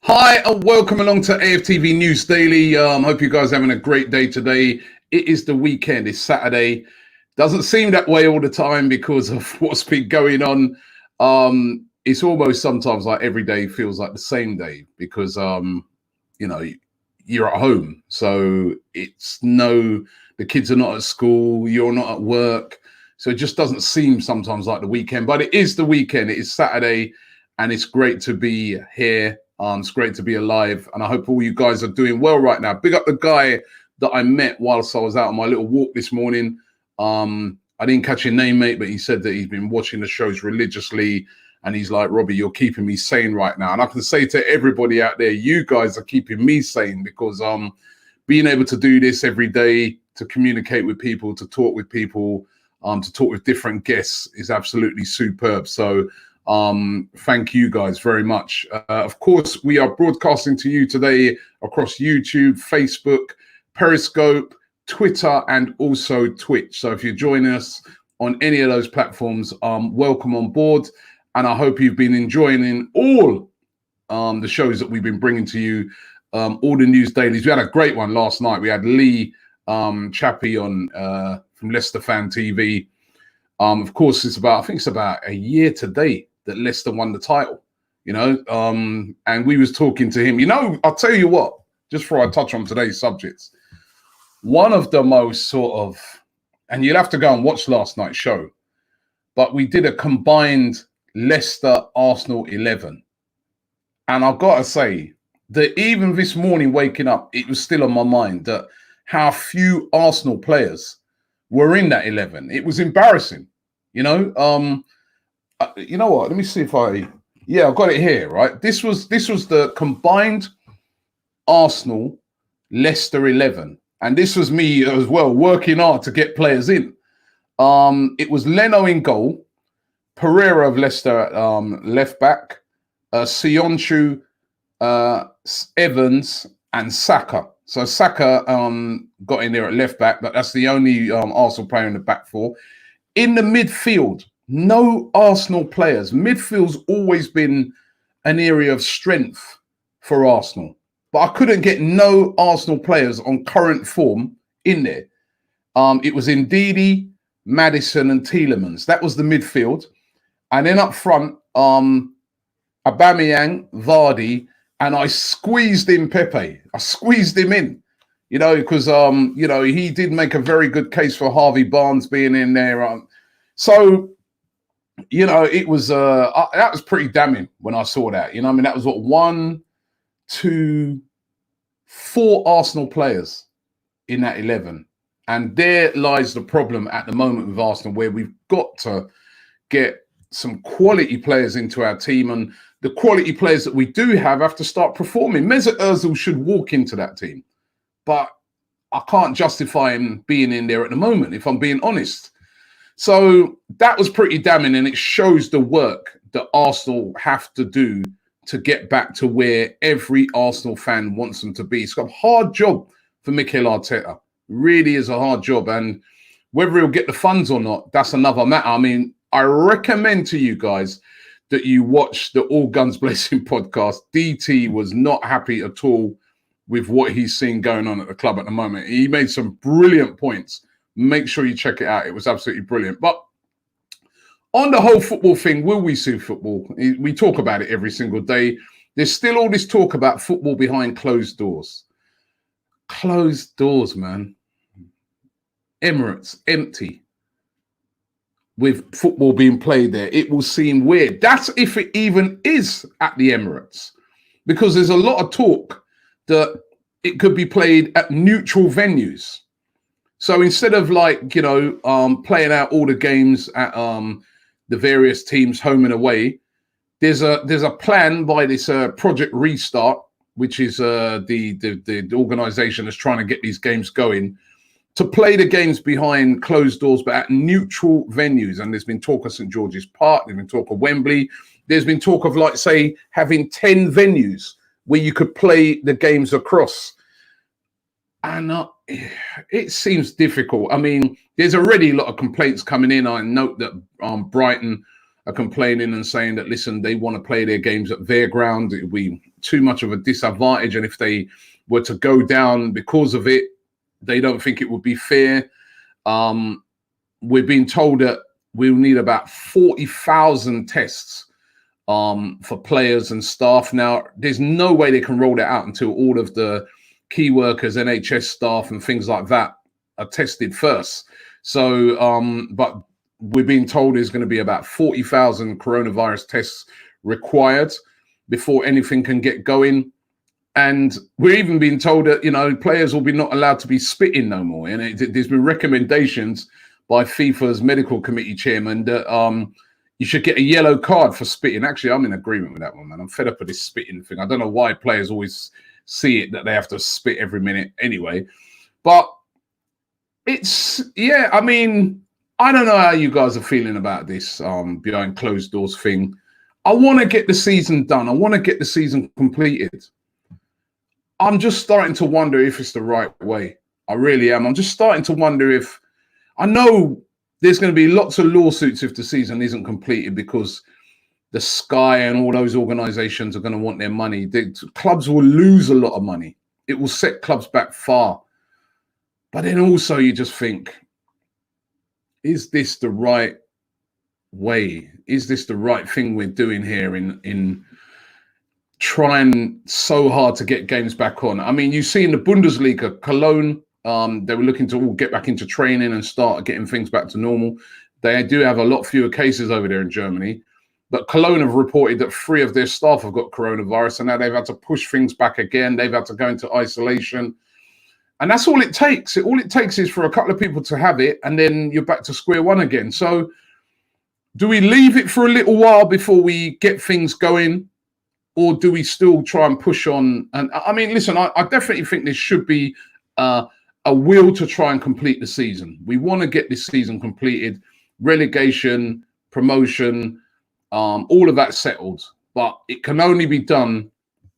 Hi and welcome along to AFTV News Daily. Hope you guys are having a great day today. It is the weekend. It's Saturday. Doesn't seem that way all the time because of what's been going on. It's almost sometimes like every day feels like the same day because you're at home. So the kids are not at school, you're not at work. So it just doesn't seem sometimes like the weekend, but it is the weekend. It is Saturday and it's great to be here. It's great to be alive, and I hope all you guys are doing well right now. Big up the guy that I met whilst I was out on my little walk this morning. I didn't catch your name, mate, but he said that he's been watching the shows religiously, and he's like, Robbie, you're keeping me sane right now. And I can say to everybody out there, you guys are keeping me sane because being able to do this every day, to communicate with people, to talk with people, to talk with different guests is absolutely superb. So thank you guys very much. Of course, we are broadcasting to you today across YouTube, Facebook, Periscope, Twitter, and also Twitch. So if you're joining us on any of those platforms, welcome on board. And I hope you've been enjoying all the shows that we've been bringing to you, all the news dailies. We had a great one last night. We had Lee Chappie on from Leicester Fan TV. Of course, I think it's about a year today that Leicester won the title, and we was talking to him. I'll tell you what, just before I touch on today's subjects, one of the most and you'll have to go and watch last night's show, but we did a combined Leicester-Arsenal 11. And I've got to say that even this morning waking up, it was still on my mind that how few Arsenal players were in that 11. It was embarrassing, you know what? Let me see if I've got it here, right? This was the combined Arsenal Leicester 11. And this was me as well, working hard to get players in. It was Leno in goal, Pereira of Leicester left back, Sionchu, Evans, and Saka. So Saka got in there at left back, but that's the only Arsenal player in the back four. In the midfield, no Arsenal players. Midfield's always been an area of strength for Arsenal, but I couldn't get no Arsenal players on current form in there. It was Ndidi, Maddison, and Tielemans. That was the midfield. And then up front, Aubameyang, Vardy, and I squeezed in Pepe. I squeezed him in, because he did make a very good case for Harvey Barnes being in there. It was that was pretty damning when I saw that. That was 1, 2, 4 Arsenal players in that 11. And there lies the problem at the moment with Arsenal, where we've got to get some quality players into our team, and the quality players that we do have to start performing. Mesut Ozil should walk into that team, but I can't justify him being in there at the moment, if I'm being honest. So that was pretty damning, and it shows the work that Arsenal have to do to get back to where every Arsenal fan wants them to be. It's got a hard job for Mikel Arteta. Really is a hard job, and whether he'll get the funds or not, that's another matter. I mean, I recommend to you guys that you watch the All Guns Blazing podcast. DT was not happy at all with what he's seeing going on at the club at the moment. He made some brilliant points. Make sure you check it out. It was absolutely brilliant. But on the whole football thing, will we see football? We talk about it every single day. There's still all this talk about football behind closed doors. Closed doors, man. Emirates, empty. With football being played there, it will seem weird. That's if it even is at the Emirates. Because there's a lot of talk that it could be played at neutral venues. So instead of playing out all the games at the various teams home and away, there's a plan by this Project Restart, which is the organisation that's trying to get these games going, to play the games behind closed doors, but at neutral venues. And there's been talk of St George's Park, there's been talk of Wembley, there's been talk of having 10 venues where you could play the games across. And it seems difficult. I mean, there's already a lot of complaints coming in. I note that Brighton are complaining and saying that, listen, they want to play their games at their ground. It would be too much of a disadvantage. And if they were to go down because of it, they don't think it would be fair. We're being told that we'll need about 40,000 tests for players and staff. Now, there's no way they can roll that out until all of the key workers, NHS staff and things like that are tested first. So, but we're being told there's going to be about 40,000 coronavirus tests required before anything can get going. And we're even being told that, you know, players will be not allowed to be spitting no more. And there's been recommendations by FIFA's medical committee chairman that you should get a yellow card for spitting. Actually, I'm in agreement with that one, man. I'm fed up with this spitting thing. I don't know why players always see it that they have to spit every minute anyway. But it's, yeah, I mean, I don't know how you guys are feeling about this behind closed doors thing. I want to get the season done. I want to get the season completed. I'm just starting to wonder if it's the right way. I really am. I'm just starting to wonder if, I know there's going to be lots of lawsuits if the season isn't completed because the Sky and all those organizations are going to want their money. The clubs will lose a lot of money. It will set clubs back far. But then also you just think, is this the right way? Is this the right thing we're doing here in trying so hard to get games back on? I mean, you see in the Bundesliga, Cologne, they were looking to all get back into training and start getting things back to normal. They do have a lot fewer cases over there in Germany. But Cologne have reported that 3 of their staff have got coronavirus, and now they've had to push things back again. They've had to go into isolation. And that's all it takes. All it takes is for a couple of people to have it, and then you're back to square one again. So do we leave it for a little while before we get things going, or do we still try and push on? And I mean, listen, I definitely think there should be a will to try and complete the season. We want to get this season completed, relegation, promotion, all of that settled, but it can only be done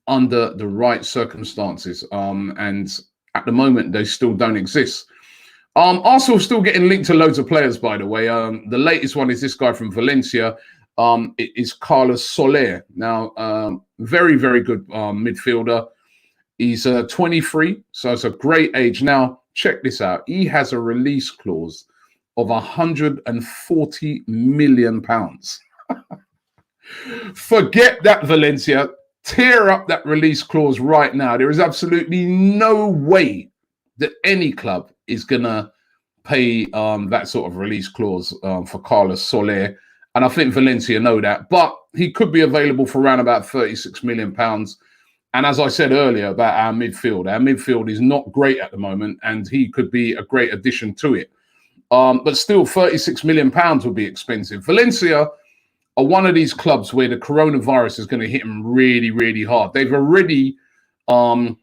under the right circumstances. And at the moment, they still don't exist. Arsenal still getting linked to loads of players, by the way. The latest one is this guy from Valencia. It is Carlos Soler. Now, very, very good midfielder. He's 23, so it's a great age. Now, check this out. He has a release clause of £140 million. Forget that, Valencia. Tear up that release clause right now. There is absolutely no way that any club is going to pay that sort of release clause for Carlos Soler. And I think Valencia know that. But he could be available for around about £36 million. And as I said earlier about our midfield is not great at the moment, and he could be a great addition to it. But still, £36 million would be expensive. Valencia are one of these clubs where the coronavirus is going to hit them really, really hard. They've already, got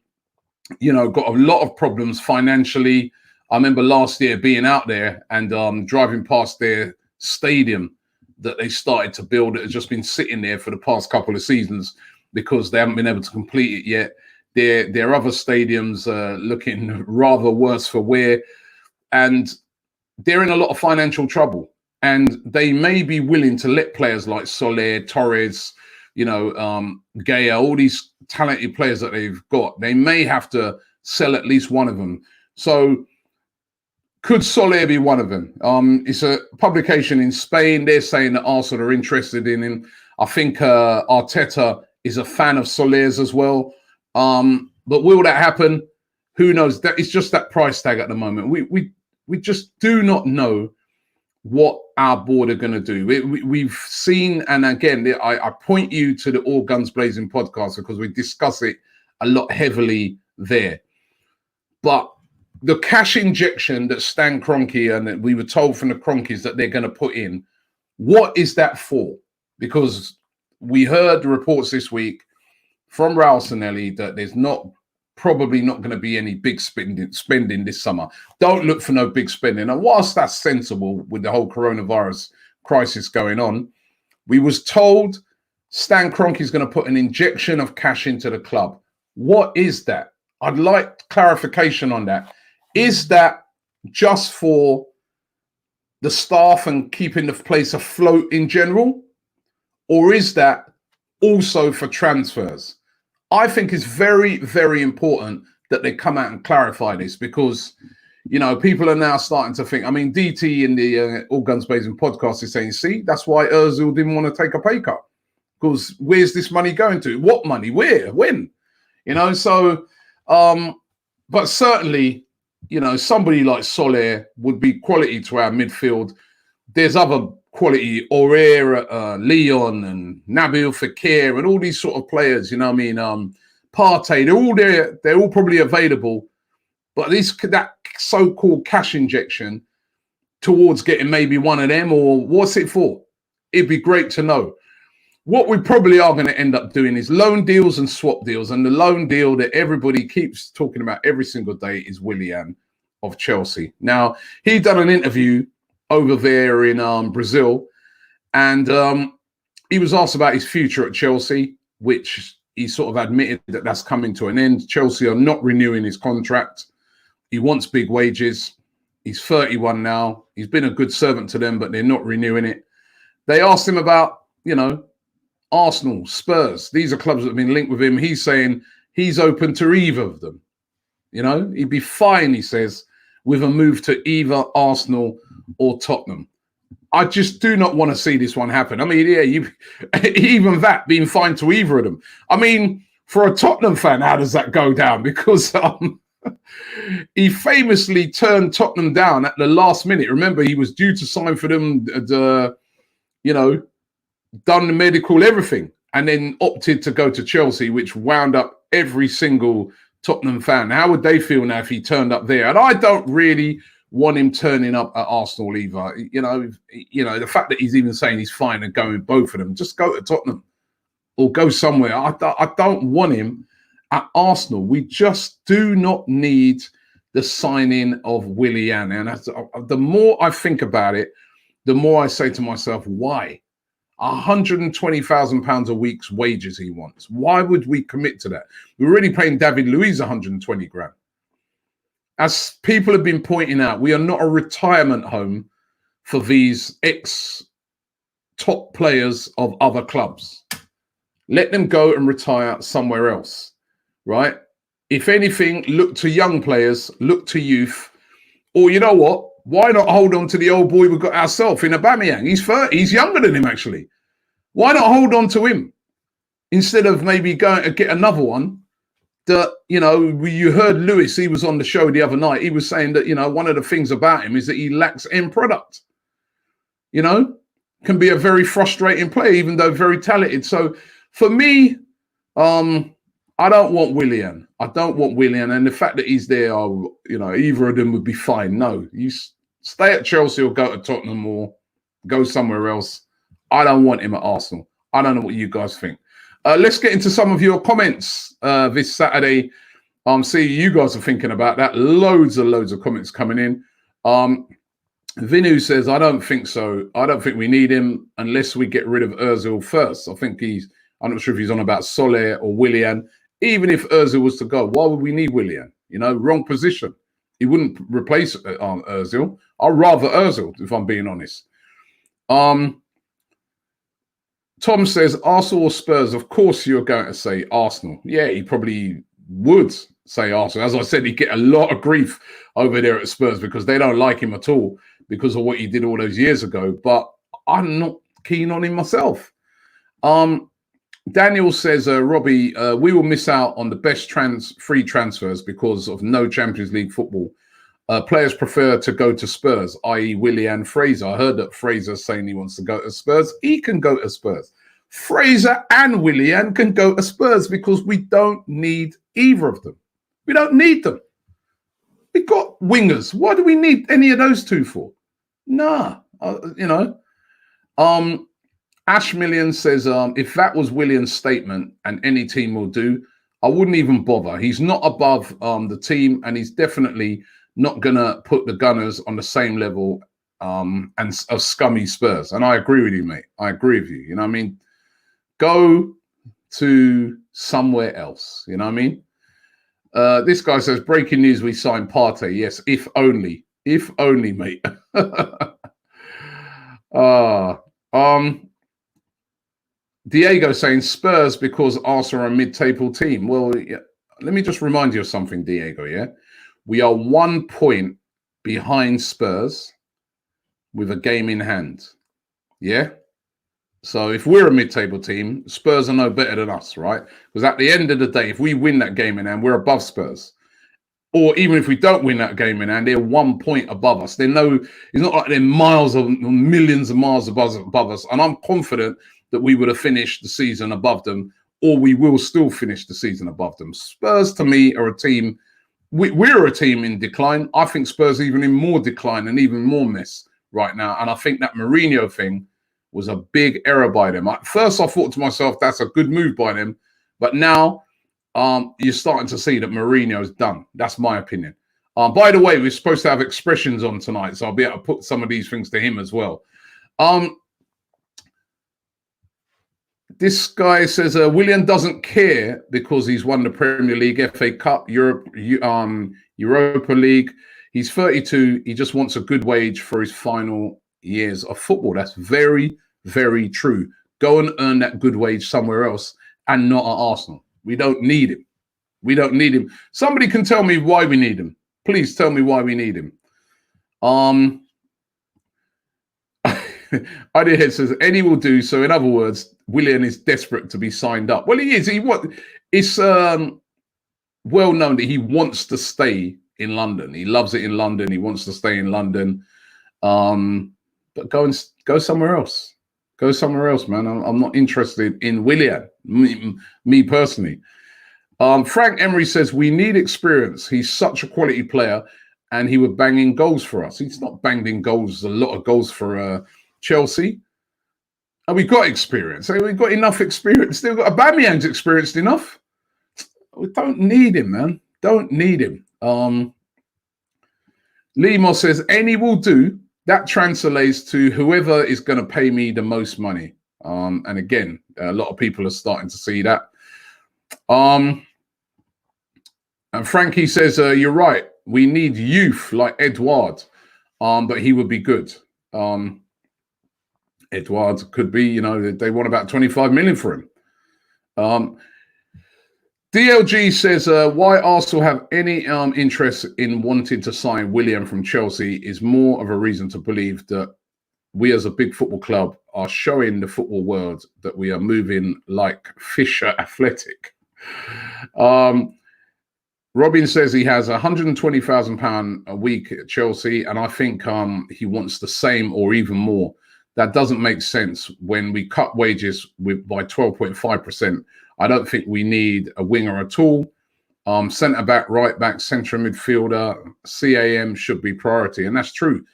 a lot of problems financially. I remember last year being out there and driving past their stadium that they started to build. It has just been sitting there for the past couple of seasons because they haven't been able to complete it yet. Their other stadiums are looking rather worse for wear, and they're in a lot of financial trouble. And they may be willing to let players like Soler, Torres, Gaya, all these talented players that they've got, they may have to sell at least one of them. So could Soler be one of them? It's a publication in Spain. They're saying that Arsenal are interested in him. I think Arteta is a fan of Soler's as well. But will that happen? Who knows? That is just that price tag at the moment. We just do not know what our board are going to do. We've seen, and again, I point you to the All Guns Blazing podcast because we discuss it a lot heavily there. But the cash injection that Stan Kroenke and that we were told from the Kroenkes that they're going to put in, what is that for? Because we heard the reports this week from Raul Sanelli that there's probably not going to be any big spending this summer. Don't look for no big spending. And whilst that's sensible with the whole coronavirus crisis going on, we was told Stan Kroenke is going to put an injection of cash into the club. What is that? I'd like clarification on that. Is that just for the staff and keeping the place afloat in general? or is that also for transfers? I think it's very, very important that they come out and clarify this, because, you know, people are now starting to think. I mean, DT in the All Guns Blazing podcast is saying, see, that's why Ozil didn't want to take a pay cut, because where's this money going to? What money? Where? When? You know, so, but certainly, you know, somebody like Soler would be quality to our midfield. There's other quality, Aurera, Leon and Nabil Fekir and all these sort of players, you know what I mean? Partey, they're all there. They're all probably available. But that so-called cash injection towards getting maybe one of them, or what's it for? It'd be great to know. What we probably are going to end up doing is loan deals and swap deals. And the loan deal that everybody keeps talking about every single day is Willian of Chelsea. Now, he done an interview over there in Brazil, and he was asked about his future at Chelsea, which he sort of admitted that that's coming to an end. Chelsea are not renewing his contract. He wants big wages. He's 31 now. He's been a good servant to them, but they're not renewing it. They asked him about, you know, Arsenal, Spurs. These are clubs that have been linked with him. He's saying he's open to either of them. You know, he'd be fine, he says, with a move to either Arsenal or Tottenham. I just do not want to see this one happen. I mean, yeah, even that being fine to either of them. I mean, for a Tottenham fan, how does that go down? Because he famously turned Tottenham down at the last minute. Remember, he was due to sign for them, you know, done the medical, everything, and then opted to go to Chelsea, which wound up every single Tottenham fan. How would they feel now if he turned up there? And I don't really want him turning up at Arsenal either. You know, the fact that he's even saying he's fine and going with both of them, just go to Tottenham or go somewhere. I don't want him at Arsenal. We just do not need the signing of Willian. And the more I think about it, the more I say to myself, why? £120,000 a week's wages he wants. Why would we commit to that? We're already paying David Luiz 120 grand. As people have been pointing out, we are not a retirement home for these ex-top players of other clubs. Let them go and retire somewhere else, right? If anything, look to young players, look to youth. Or you know what? Why not hold on to the old boy we've got ourselves in Aubameyang? He's 30. He's younger than him, actually. Why not hold on to him instead of maybe going to get another one that, you know, you heard Lewis, he was on the show the other night. He was saying that, you know, one of the things about him is that he lacks end product. You know, can be a very frustrating player, even though very talented. So for me, I don't want Willian. I don't want Willian. And the fact that he's there, you know, either of them would be fine. No, you stay at Chelsea or go to Tottenham or go somewhere else. I don't want him at Arsenal. I don't know what you guys think. Let's get into some of your comments this Saturday. See you guys are thinking about that. Loads of comments coming in. Vinu says, I don't think so. I don't think we need him unless we get rid of Ozil first. I think I'm not sure if he's on about Soler or Willian. Even if Ozil was to go, why would we need Willian? You know, wrong position. He wouldn't replace Ozil. I'd rather Ozil, if I'm being honest. Tom says, Arsenal or Spurs? Of course you're going to say Arsenal. Yeah, he probably would say Arsenal. As I said, he'd get a lot of grief over there at Spurs because they don't like him at all because of what he did all those years ago. But I'm not keen on him myself. Daniel says, Robbie, we will miss out on the best free transfers because of no Champions League football. Players prefer to go to Spurs, i.e. Willian Fraser. I heard that Fraser's saying he wants to go to Spurs. He can go to Spurs. Fraser and Willian can go to Spurs because we don't need either of them. We don't need them. We've got wingers. Why do we need any of those two for? Nah, you know. Ash Million says, if that was Willian's statement and any team will do, I wouldn't even bother. He's not above the team, and he's definitely not going to put the Gunners on the same level and of scummy Spurs. And I agree with you, mate. I agree with you. You know what I mean? Go to somewhere else. You know what I mean? This guy says, breaking news, we signed Partey. Yes, if only. If only, mate. Diego saying Spurs because Arsenal are a mid-table team. Well, yeah, let me just remind you of something, Diego, yeah? We are 1 point behind Spurs with a game in hand, yeah? So if we're a mid-table team, Spurs are no better than us, right? Because at the end of the day, if we win that game in hand, we're above Spurs. Or even if we don't win that game in hand, they're 1 point above us. It's not like they're miles of millions of miles above us. And I'm confident that we would have finished the season above them, or we will still finish the season above them. Spurs, to me, are a team. We're a team in decline. I think Spurs are even in more decline and even more mess right now. And I think that Mourinho thing was a big error by them. At first, I thought to myself, that's a good move by them. But now you're starting to see that Mourinho's done. That's my opinion. By the way, we're supposed to have expressions on tonight, so I'll be able to put some of these things to him as well. This guy says Willian doesn't care because he's won the Premier League, FA Cup, Europa League. He's 32. He just wants a good wage for his final years of football. That's very, very true. Go and earn that good wage somewhere else and not at Arsenal. We don't need him. We don't need him. Somebody can tell me why we need him. Please tell me why we need him. Ideahead says any will do. So in other words, Willian is desperate to be signed up. Well, he is. It's well known that he wants to stay in London. He loves it in London. He wants to stay in London. But go somewhere else. Go somewhere else, man. I'm not interested in Willian. Me personally. Frank Emery says we need experience. He's such a quality player, and he would bang in goals for us. He's not banged in goals, a lot of goals for Chelsea. And we've got experience. We've got enough experience. Still got Aubameyang's experienced enough. We don't need him, man. Don't need him. Limo says any will do. That translates to whoever is going to pay me the most money. And again, a lot of people are starting to see that. And Frankie says, you're right. We need youth like Edouard, but he would be good. Edouard could be, they want about 25 million for him. DLG says, why Arsenal have any interest in wanting to sign Willian from Chelsea is more of a reason to believe that we as a big football club are showing the football world that we are moving like Fisher Athletic. Robin says he has £120,000 a week at Chelsea, and I think he wants the same or even more. That doesn't make sense when we cut wages by 12.5%. I don't think we need a winger at all. Centre back, right back, central midfielder, CAM should be priority, and that's true.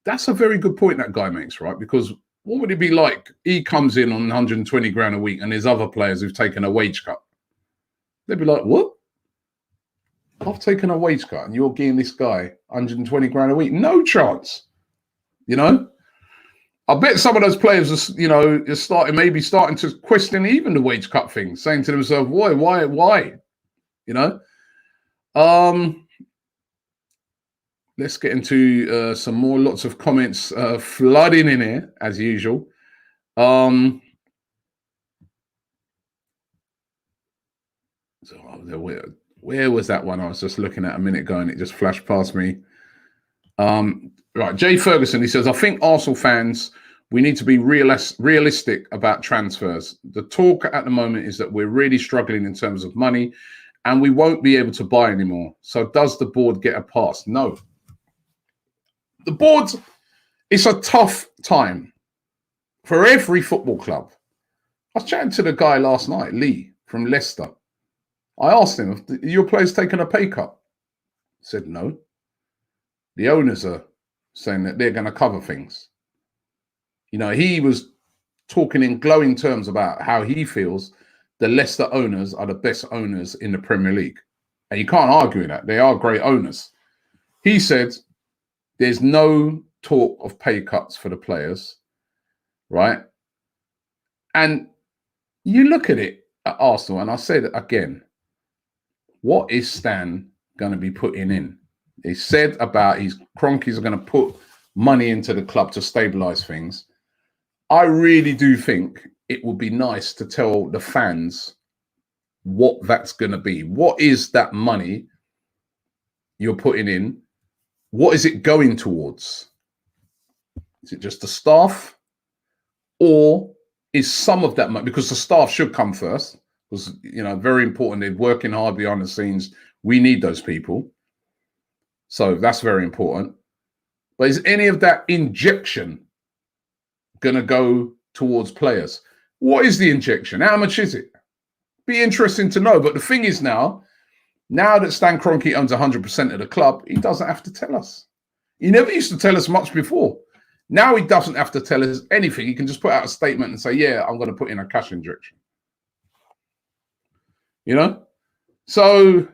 That's a very good point that guy makes, right? Because what would it be like? He comes in on 120 grand a week, and there's other players who've taken a wage cut. They'd be like, what? I've taken a wage cut and you're giving this guy 120 grand a week? No chance. I bet some of those players are, starting to question even the wage cut thing, saying to themselves, why? Let's get into some more, lots of comments flooding in here as usual. Where was that one I was just looking at a minute ago and it just flashed past me? Right, Jay Ferguson, he says, I think Arsenal fans, we need to be realistic about transfers. The talk at the moment is that we're really struggling in terms of money and we won't be able to buy anymore. So does the board get a pass? No. The board, it's a tough time for every football club. I was chatting to the guy last night, Lee, from Leicester. I asked him, have your players taken a pay cut? He said, no. The owners are saying that they're going to cover things. He was talking in glowing terms about how he feels the Leicester owners are the best owners in the Premier League. And you can't argue with that. They are great owners. He said there's no talk of pay cuts for the players, right? And you look at it at Arsenal, and I said again, what is Stan going to be putting in? He said about his Cronkies are going to put money into the club to stabilise things. I really do think it would be nice to tell the fans what that's going to be. What is that money you're putting in? What is it going towards? Is it just the staff? Or is some of that money, because the staff should come first, because, you know, very important. They're working hard behind the scenes. We need those people. So that's very important. But is any of that injection going to go towards players? What is the injection? How much is it? Be interesting to know. But the thing is now that Stan Kroenke owns 100% of the club, he doesn't have to tell us. He never used to tell us much before. Now he doesn't have to tell us anything. He can just put out a statement and say, yeah, I'm going to put in a cash injection. You know? So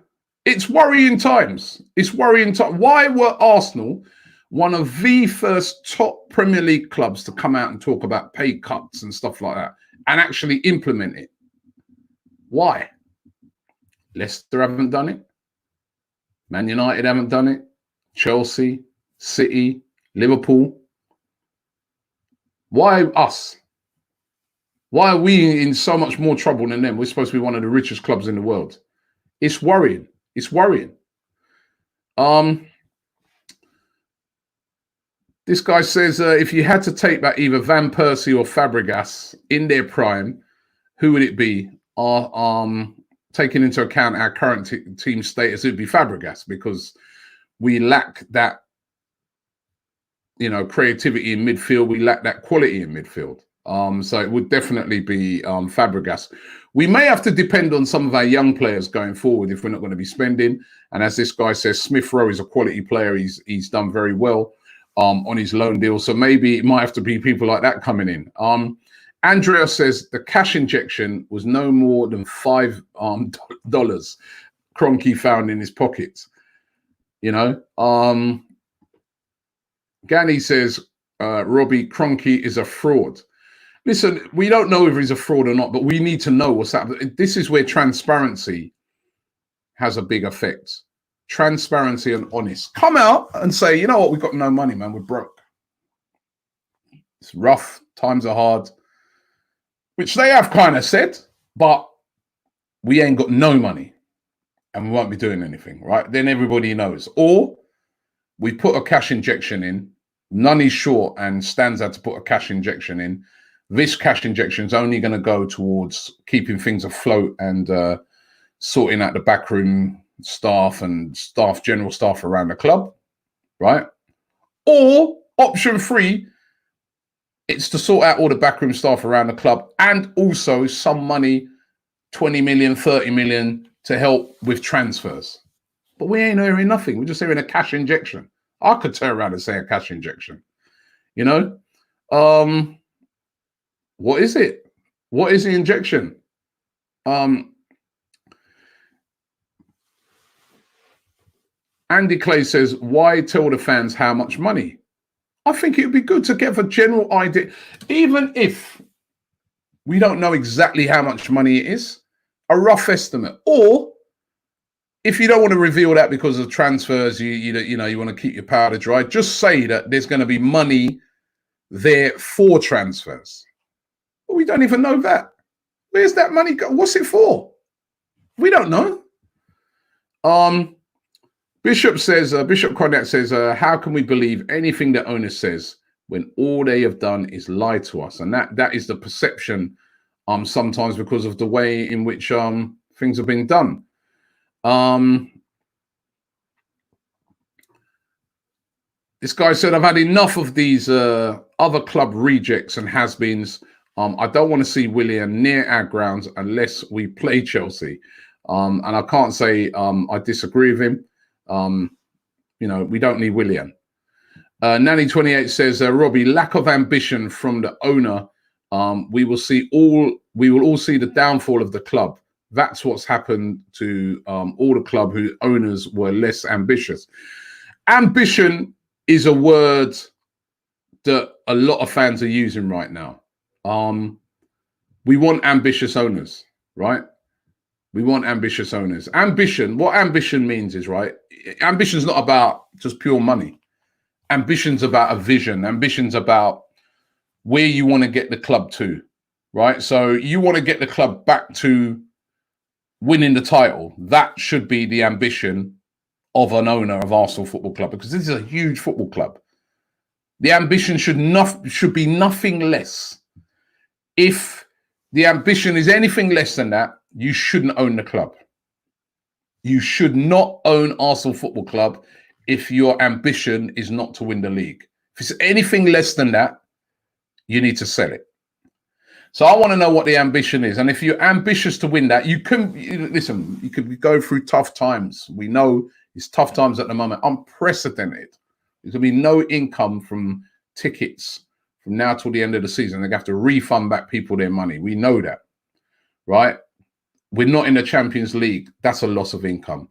it's worrying times. It's worrying times. Why were Arsenal one of the first top Premier League clubs to come out and talk about pay cuts and stuff like that and actually implement it? Why? Leicester haven't done it. Man United haven't done it. Chelsea, City, Liverpool. Why us? Why are we in so much more trouble than them? We're supposed to be one of the richest clubs in the world. It's worrying. It's worrying. This guy says, if you had to take back either Van Persie or Fabregas in their prime, who would it be? Taking into account our current team status, it would be Fabregas, because we lack that, you know, creativity in midfield. We lack that quality in midfield. So it would definitely be Fabregas. We may have to depend on some of our young players going forward if we're not going to be spending. And as this guy says, Smith Rowe is a quality player. He's done very well on his loan deal. So maybe it might have to be people like that coming in. Andrea says the cash injection was no more than $5 Kroenke found in his pockets. You know, Gani says, Robbie, Kroenke is a fraud. Listen, we don't know if he's a fraud or not, but we need to know what's happening. This is where transparency has a big effect. Transparency and honest. Come out and say, you know what, we've got no money, man. We're broke. It's rough. Times are hard. Which they have kind of said, but we ain't got no money and we won't be doing anything, right? Then everybody knows. Or we put a cash injection in, none is short, and Stan's had to put a cash injection in. This cash injection is only going to go towards keeping things afloat and sorting out the backroom staff and general staff around the club, right? Or option 3, it's to sort out all the backroom staff around the club and also some money, 20 million, 30 million, to help with transfers. But we ain't hearing nothing. We're just hearing a cash injection. I could turn around and say a cash injection. You know? What is it? What is the injection? Andy Clay says, why tell the fans how much money? I think it would be good to give a general idea, even if we don't know exactly how much money it is, a rough estimate. Or if you don't want to reveal that because of transfers, you know, you want to keep your powder dry, just say that there's going to be money there for transfers. But we don't even know that. Where's that money go? What's it for? We don't know. Bishop says, Bishop Cognac says, how can we believe anything the owner says when all they have done is lie to us? And that is the perception sometimes because of the way in which things have been done. This guy said, I've had enough of these other club rejects and has-beens. I don't want to see Willian near our grounds unless we play Chelsea. And I can't say I disagree with him. You know, we don't need Willian. Nanny28 says, Robbie, lack of ambition from the owner. We will all see the downfall of the club. That's what's happened to all the club whose owners were less ambitious. Ambition is a word that a lot of fans are using right now. We want ambitious owners, right? We want ambitious owners. Ambition, what ambition means is, right, ambition's not about just pure money. Ambition's about a vision. Ambition's about where you want to get the club to. right? So you want to get the club back to winning the title. That should be the ambition of an owner of Arsenal Football Club, because this is a huge football club. The ambition should be nothing less. If the ambition is anything less than that, you shouldn't own the club. You should not own Arsenal Football Club if your ambition is not to win the league. If it's anything less than that, you need to sell it. So I want to know what the ambition is. And if you're ambitious to win that, you could go through tough times. We know it's tough times at the moment, unprecedented. There's going to be no income from tickets from now till the end of the season. They're going to have to refund back people their money. We know that, right? We're not in the Champions League. That's a loss of income.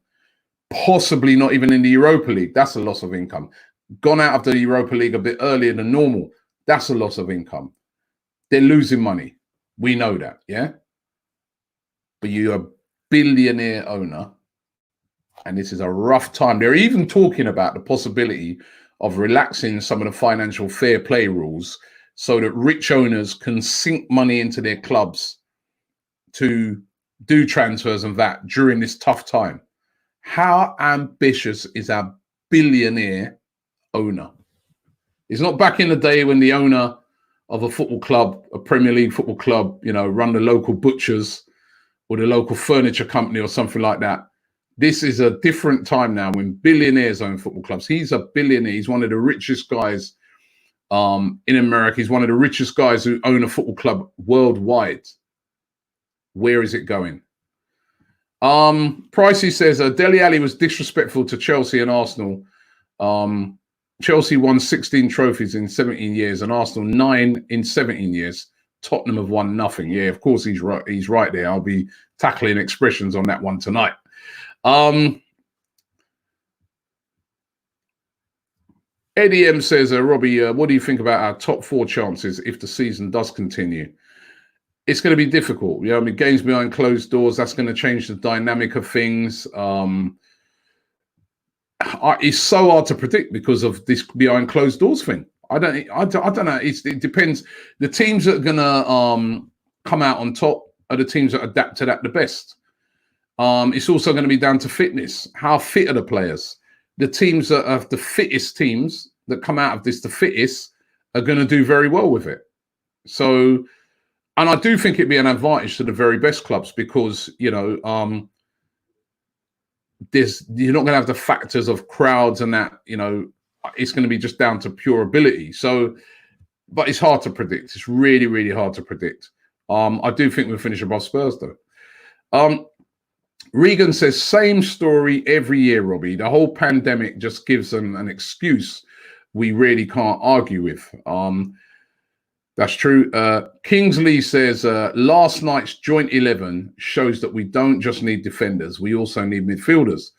Possibly not even in the Europa League. That's a loss of income. Gone out of the Europa League a bit earlier than normal. That's a loss of income. They're losing money. We know that, yeah? But you're a billionaire owner, and this is a rough time. They're even talking about the possibility of relaxing some of the financial fair play rules so that rich owners can sink money into their clubs to do transfers and that during this tough time. How ambitious is our billionaire owner? It's not back in the day when the owner of a football club, a Premier League football club, run the local butchers or the local furniture company or something like that. This is a different time now when billionaires own football clubs. He's a billionaire. He's one of the richest guys in America. He's one of the richest guys who own a football club worldwide. Where is it going? Pricey says Dele Alli was disrespectful to Chelsea and Arsenal. Chelsea won 16 trophies in 17 years and Arsenal 9 in 17 years. Tottenham have won nothing. Yeah, of course he's right. He's right there. I'll be tackling expressions on that one tonight. Eddie M says, Robbie, what do you think about our top 4 chances if the season does continue? It's going to be difficult. Games behind closed doors, that's going to change the dynamic of things. It's so hard to predict because of this behind closed doors thing. I don't know. It depends. The teams that are going to come out on top are the teams that adapt to that the best. It's also going to be down to fitness. How fit are the players? The teams that are the fittest teams that come out of this, the fittest, are going to do very well with it. So, and I do think it'd be an advantage to the very best clubs because, you're not going to have the factors of crowds and that, it's going to be just down to pure ability. So, but it's hard to predict. It's really, really hard to predict. I do think we'll finish above Spurs though. Regan says, same story every year, Robbie. The whole pandemic just gives them an excuse we really can't argue with. That's true. Kingsley says, last night's joint 11 shows that we don't just need defenders. We also need midfielders.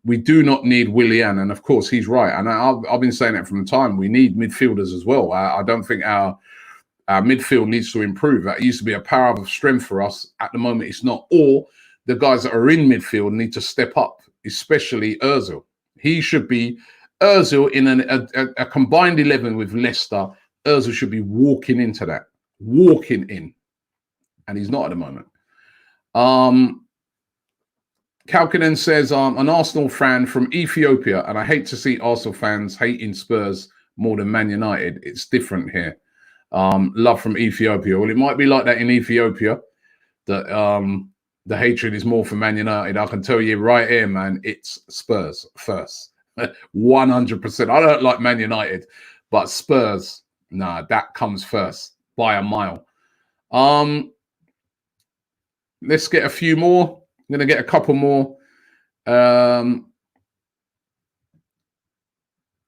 We do not need Willian. And of course, he's right. And I've been saying that from the time. We need midfielders as well. I don't think our midfield needs to improve. That used to be a power of strength for us. At the moment, it's not. Or the guys that are in midfield need to step up, especially Ozil. He should be Ozil in a combined 11 with Leicester. Ozil should be walking into that, walking in, and he's not at the moment. Kalkinen says, I'm an Arsenal fan from Ethiopia, and I hate to see Arsenal fans hating Spurs more than Man United. It's different here. Love from Ethiopia. Well, it might be like that in Ethiopia, that the hatred is more for Man United. I can tell you right here, man, it's Spurs first. 100%. I don't like Man United, but Spurs, nah, that comes first by a mile. Let's get a few more. I'm going to get a couple more.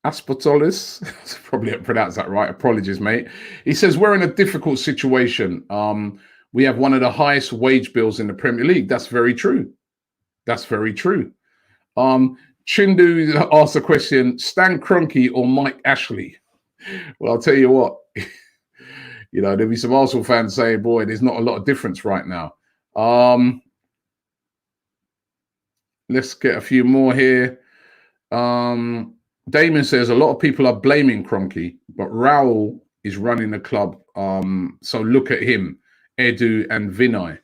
Aspotolis, probably didn't pronounce that right. Apologies, mate. He says, we're in a difficult situation. We have one of the highest wage bills in the Premier League. That's very true. That's very true. Chindu asked a question, Stan Kroenke or Mike Ashley? Well, I'll tell you what. There'll be some Arsenal fans saying, boy, there's not a lot of difference right now. Let's get a few more here. Damon says, a lot of people are blaming Kroenke, but Raul is running the club. So look at him, Edu and Vinay.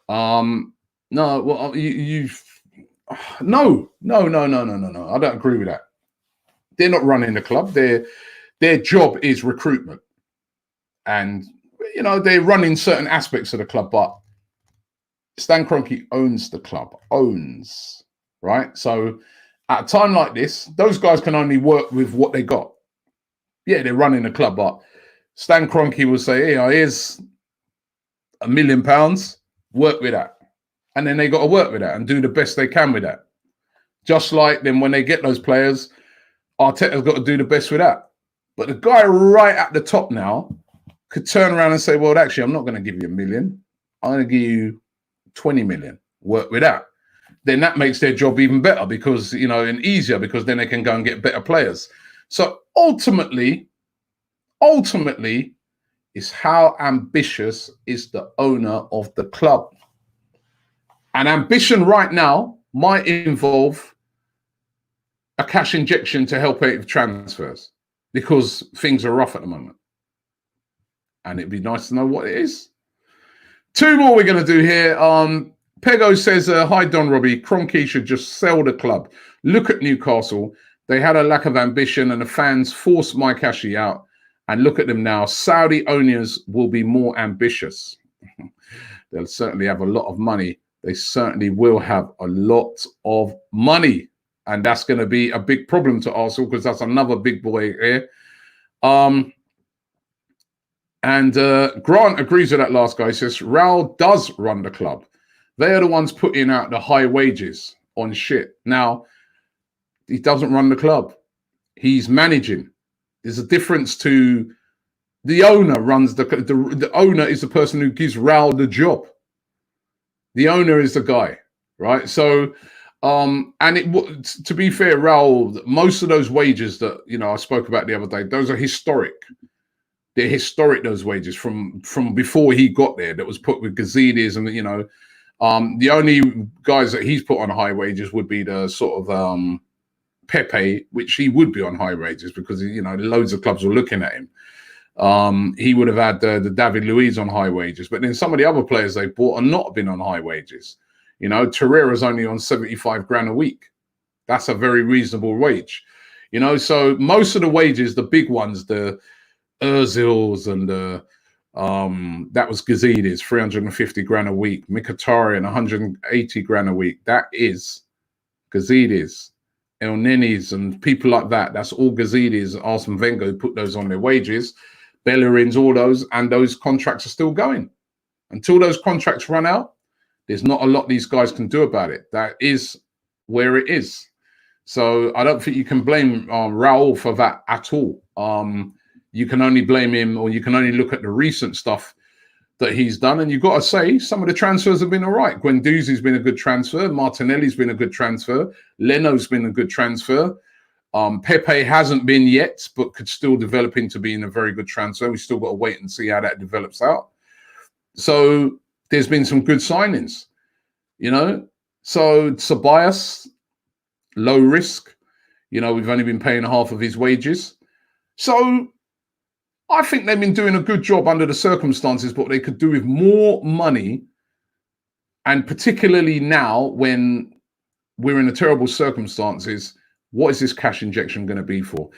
No, well, no. I don't agree with that. They're not running the club. Their job is recruitment, and they're running certain aspects of the club. But Stan Kroenke owns the club, right? So at a time like this, those guys can only work with what they got. Yeah, they're running the club, but Stan Kroenke will say, here's £1 million, work with that. And then they got to work with that and do the best they can with that. Just like then when they get those players, Arteta's got to do the best with that. But the guy right at the top now could turn around and say, well, actually, I'm not going to give you $1 million. I'm going to give you 20 million. Work with that. Then that makes their job even better because, and easier because then they can go and get better players. So ultimately, is how ambitious is the owner of the club. And ambition right now might involve a cash injection to help out with transfers because things are rough at the moment. And it'd be nice to know what it is. 2 more we're going to do here. Pego says, hi, Don Robbie. Kroenke should just sell the club. Look at Newcastle. They had a lack of ambition and the fans forced Mike Ashley out. And look at them now. Saudi owners will be more ambitious. They'll certainly have a lot of money. They certainly will have a lot of money. And that's going to be a big problem to Arsenal because that's another big boy here. And Grant agrees with that last guy. He says, Raul does run the club. They are the ones putting out the high wages on shit. Now, he doesn't run the club. He's managing. There's a difference to the owner runs the owner is the person who gives Raul the job. The owner is the guy, right? So, to be fair, Raul, most of those wages that, I spoke about the other day, those are historic. They're historic, those wages from before he got there that was put with Gazidis and, the only guys that he's put on high wages would be the sort of Pepe, which he would be on high wages because, loads of clubs were looking at him. He would have had the David Luiz on high wages, but then some of the other players they bought are not been on high wages. Torreira's only on 75 grand a week. That's a very reasonable wage. So most of the wages, the big ones, the Ozils and that was Gazidis, 350 grand a week. Mkhitaryan, 180 grand a week. That is Gazidis, El Nenis, and people like that. That's all Gazidis, Arsene Wenger who put those on their wages. Bellerin's, all those, and those contracts are still going. Until those contracts run out, there's not a lot these guys can do about it. That is where it is. So I don't think you can blame Raul for that at all. You can only blame him, or you can only look at the recent stuff that he's done. And you've got to say some of the transfers have been all right. Guendouzi's been a good transfer. Martinelli's been a good transfer. Leno's been a good transfer. Pepe hasn't been yet, but could still develop into being a very good transfer. We've still got to wait and see how that develops out. So there's been some good signings, So Ceballos, low risk. We've only been paying half of his wages. So I think they've been doing a good job under the circumstances, but they could do with more money. And particularly now when we're in a terrible circumstances, what is this cash injection going to be for?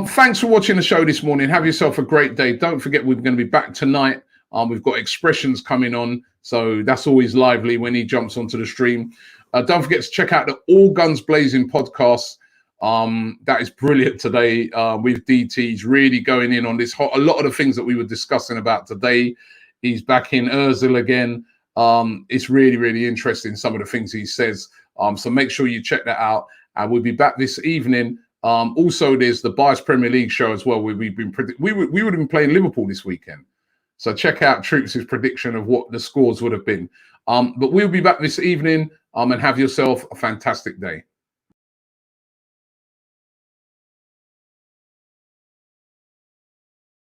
Thanks for watching the show this morning. Have yourself a great day. Don't forget, we're going to be back tonight. We've got Expressions coming on. So that's always lively when he jumps onto the stream. Don't forget to check out the All Guns Blazing podcast. That is brilliant today with DT's really going in on this. A lot of the things that we were discussing about today. He's back in Ozil again. It's really, really interesting, some of the things he says. So make sure you check that out. And we'll be back this evening. Also, there's the Bias Premier League show as well, where we would have been playing Liverpool this weekend. So check out Troops' prediction of what the scores would have been. But we'll be back this evening and have yourself a fantastic day.